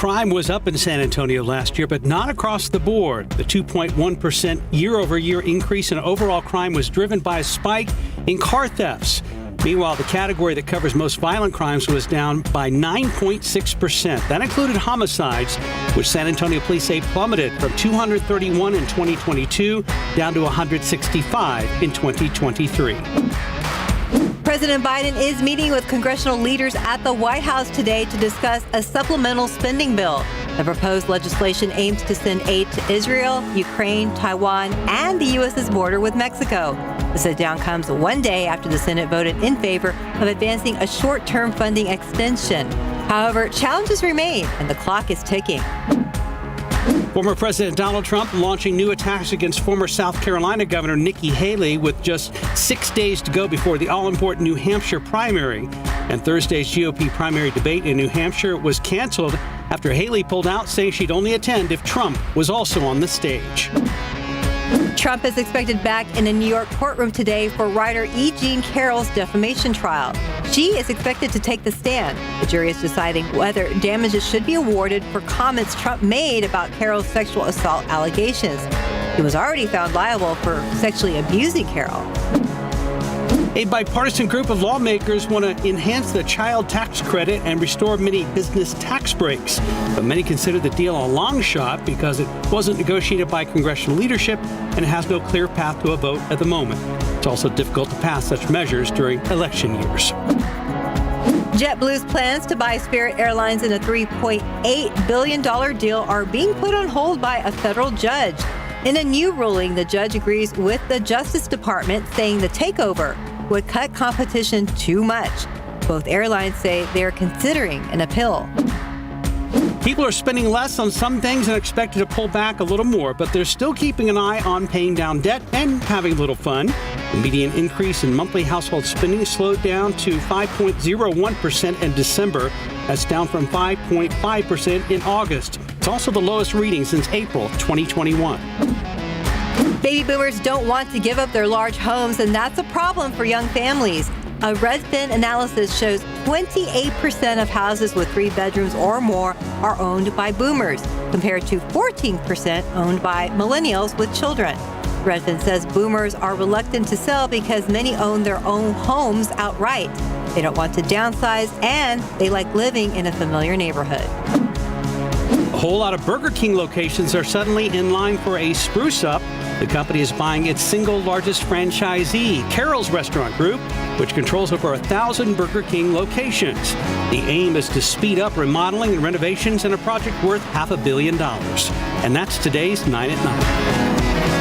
Crime was up in San Antonio last year, but not across the board. The 2.1% year-over-year increase in overall crime was driven by a spike in car thefts. Meanwhile, the category that covers most violent crimes was down by 9.6%. That included homicides, which San Antonio police say plummeted from 231 in 2022 down to 165 in 2023. President Biden is meeting with congressional leaders at the White House today to discuss a supplemental spending bill. The proposed legislation aims to send aid to Israel, Ukraine, Taiwan, and the U.S.'s border with Mexico. The sit-down comes one day after the Senate voted in favor of advancing a short-term funding extension. However, challenges remain, and the clock is ticking. Former President Donald Trump launching new attacks against former South Carolina Governor Nikki Haley with just 6 days to go before the all-important New Hampshire primary. And Thursday's GOP primary debate in New Hampshire was canceled after Haley pulled out, saying she'd only attend if Trump was also on the stage. Trump is expected back in a New York courtroom today for writer E. Jean Carroll's defamation trial. She is expected to take the stand. The jury is deciding whether damages should be awarded for comments Trump made about Carroll's sexual assault allegations. He was already found liable for sexually abusing Carroll. A bipartisan group of lawmakers want to enhance the child tax credit and restore many business tax breaks. But many consider the deal a long shot because it wasn't negotiated by congressional leadership and it has no clear path to a vote at the moment. It's also difficult to pass such measures during election years. JetBlue's plans to buy Spirit Airlines in a $3.8 billion deal are being put on hold by a federal judge. In a new ruling, the judge agrees with the Justice Department, saying the takeover would cut competition too much. Both airlines say they are considering an appeal. People are spending less on some things and expected to pull back a little more, but they're still keeping an eye on paying down debt and having a little fun. The median increase in monthly household spending slowed down to 5.01% in December. That's down from 5.5% in August. It's also the lowest reading since April 2021. Baby boomers don't want to give up their large homes, and that's a problem for young families. A Redfin analysis shows 28% of houses with 3 bedrooms or more are owned by boomers, compared to 14% owned by millennials with children. Redfin says boomers are reluctant to sell because many own their own homes outright. They don't want to downsize, and they like living in a familiar neighborhood. A whole lot of Burger King locations are suddenly in line for a spruce up. The company is buying its single largest franchisee, Carroll's Restaurant Group, which controls over 1,000 Burger King locations. The aim is to speed up remodeling and renovations in a project worth $500 million. And that's today's 9 at 9.